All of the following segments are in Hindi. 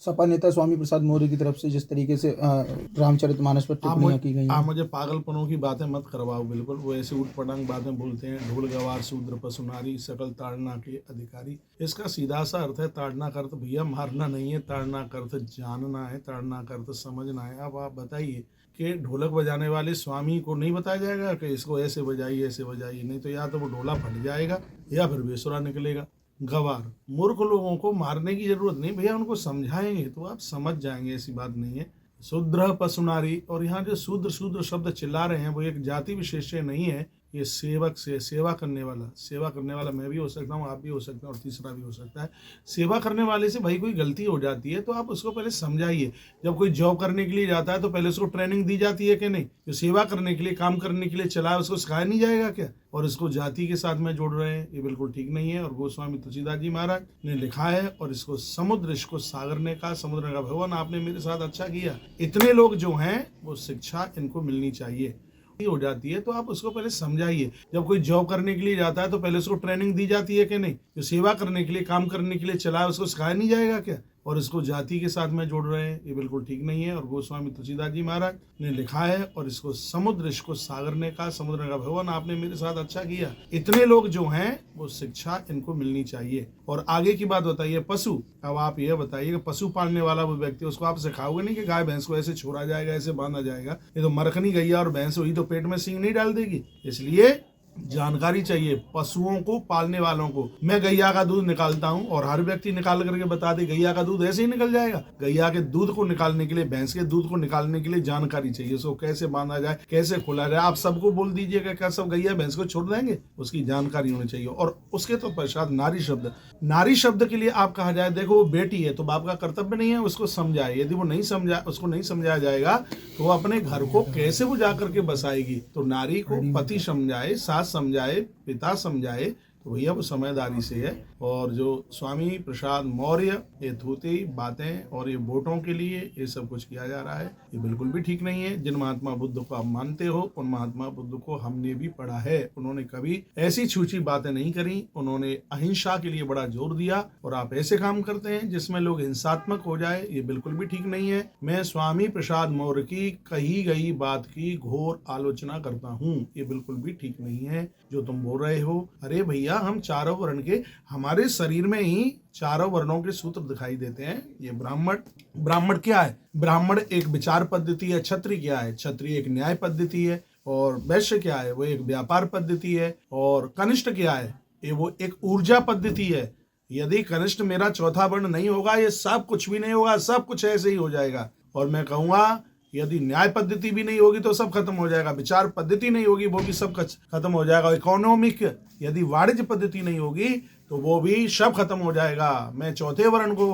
सपा नेता स्वामी प्रसाद मौर्य की तरफ से जिस तरीके से रामचरितमानस पर टिप्पणियां की गई हैं। आप मुझे पागलपनों की बातें मत करवाओ। बिल्कुल वो ऐसे उठ पटांग बातें बोलते हैं। ढोल गवार शूद्र पशु नारी सकल ताड़ना के अधिकारी। इसका सीधा सा अर्थ है, ताड़ना का अर्थ भैया मारना नहीं है, ताड़ना का अर्थ जानना है, ताड़ना का अर्थ समझना है। अब आप बताइए कि ढोलक बजाने वाले स्वामी को नहीं बताया जाएगा कि इसको ऐसे बजाइए ऐसे बजाइए, नहीं तो या तो वो ढोला फट जाएगा या फिर बेसुरा निकलेगा। गवार, मूर्ख लोगों को मारने की जरूरत नहीं भैया, उनको समझाएंगे तो आप समझ जाएंगे, ऐसी बात नहीं है। शूद्र पशु नारी, और यहाँ जो शूद्र शूद्र शब्द चिल्ला रहे हैं वो एक जाति विशेष नहीं है, ये सेवक से सेवा करने वाला मैं भी हो सकता हूँ, आप भी हो सकते हैं और तीसरा भी हो सकता है। सेवा करने वाले से भाई कोई गलती हो जाती है तो आप उसको पहले समझाइए। जब कोई जॉब करने के लिए जाता है तो पहले उसको ट्रेनिंग दी जाती है कि नहीं? जो सेवा करने के लिए, काम करने के लिए चला है उसको सिखाया नहीं जाएगा क्या? और इसको जाति के साथ में जोड़ रहे हैं, ये बिल्कुल ठीक नहीं है। और गोस्वामी तुलसीदास जी महाराज ने लिखा है, और इसको समुद्र, इसको सागर ने कहा, समुद्र ने कहा भगवान आपने मेरे साथ अच्छा किया। इतने लोग जो हैं वो शिक्षा इनको मिलनी चाहिए हो जाती है तो आप उसको पहले समझाइए। जब कोई जॉब करने के लिए जाता है तो पहले उसको ट्रेनिंग दी जाती है कि नहीं? जो सेवा करने के लिए, काम करने के लिए चला है उसको सिखाया नहीं जाएगा क्या? और इसको जाति के साथ में जोड़ रहे हैं, ये बिल्कुल ठीक नहीं है। और गोस्वामी तुलसीदास जी महाराज ने लिखा है, और इसको समुद्र, इसको सागर ने कहा, समुद्र ने कहा भगवान आपने मेरे साथ अच्छा किया। इतने लोग जो हैं वो शिक्षा इनको मिलनी चाहिए। और आगे की बात बताइए, पशु। अब आप ये बताइए कि पशु पालने वाला वो व्यक्ति, उसको आप सिखाओगे नहीं कि गाय भैंस को ऐसे छोड़ा जाएगा, ऐसे बांधा जाएगा। ये तो मरखनी गैया और भैंस हुई तो पेट में सींग नहीं डाल देगी। इसलिए जानकारी चाहिए पशुओं को पालने वालों को। मैं गैया का दूध निकालता हूं और हर व्यक्ति निकाल करके बता दे गैया का दूध ऐसे ही निकल जाएगा? गैया के दूध को निकालने के लिए, भैंस के दूध को निकालने के लिए जानकारी चाहिए। उसको कैसे बांधा जाए, कैसे खोला जाए। आप सबको बोल दीजिएगा क्या सब गैया भैंस को छोड़ देंगे? उसकी जानकारी होनी चाहिए। और उसके तो पश्चात नारी शब्द, नारी शब्द के लिए आप कहा जाए, देखो वो बेटी है तो बाप का कर्तव्य नहीं है उसको समझाए। यदि वो नहीं समझा, उसको नहीं समझाया जाएगा तो वो अपने घर को कैसे वो जा करके बसाएगी? तो नारी को पति समझाए, सास समझाए, पिता समझाए, तो भैया वो समझदारी से है। और जो स्वामी प्रसाद मौर्य ये थूती बातें और ये वोटों के लिए ये सब कुछ किया जा रहा है, ये बिल्कुल भी ठीक नहीं है। जिन महात्मा बुद्ध को आप मानते हो उन महात्मा बुद्ध को हमने भी पढ़ा है, उन्होंने कभी ऐसी छूछी बातें नहीं करी। उन्होंने अहिंसा के लिए बड़ा जोर दिया, और आप ऐसे काम करते हैं जिसमें लोग हिंसात्मक हो जाए, ये बिल्कुल भी ठीक नहीं है। मैं स्वामी प्रसाद मौर्य की कही गई बात की घोर आलोचना करता हूँ, ये बिल्कुल भी ठीक नहीं है जो तुम बोल रहे हो। अरे भैया, हम चारों वर्ण के, हमारे शरीर में ही चारों वर्णों के सूत्र दिखाई देते हैं। ये ब्राह्मण क्या है? ब्राह्मण एक विचार पद्धति है। क्षत्रिय क्या है? क्षत्रिय एक न्याय पद्धति है। और वैश्य क्या है? वो एक व्यापार पद्धति है। और कनिष्ठ क्या है? ये वो एक ऊर्जा पद्धति है। यदि कनिष्ठ मेरा चौथा वर्ण नहीं होगा, ये सब कुछ भी नहीं होगा, सब कुछ ऐसे ही हो जाएगा। और मैं कहूंगा यदि न्याय पद्धति भी नहीं होगी तो सब खत्म हो जाएगा, विचार पद्धति नहीं होगी वो भी सब खत्म हो जाएगा, इकोनॉमिक यदि वाणिज्य पद्धति नहीं होगी तो वो भी सब खत्म हो जाएगा। मैं चौथे वर्ण को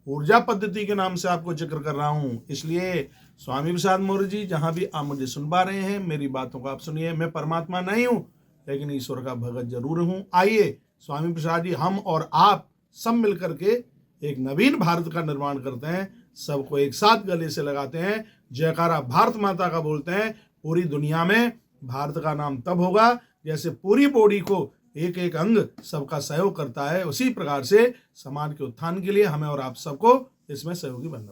ऊर्जा पद्धति के नाम से आपको जिक्र कर रहा हूं। इसलिए स्वामी प्रसाद मौर्य जी, जहां भी आप मुझे सुन पा रहे हैं, मेरी बातों को आप सुनिए। मैं परमात्मा नहीं हूं लेकिन ईश्वर का भगत जरूर हूं। आइए स्वामी प्रसाद जी, हम और आप सब मिलकर के एक नवीन भारत का निर्माण करते हैं, सबको एक साथ गले से लगाते हैं, जयकारा भारत माता का बोलते हैं। पूरी दुनिया में भारत का नाम तब होगा जैसे पूरी बॉडी को एक एक अंग सबका सहयोग करता है। उसी प्रकार से समाज के उत्थान के लिए हमें और आप सबको इसमें सहयोगी बनना।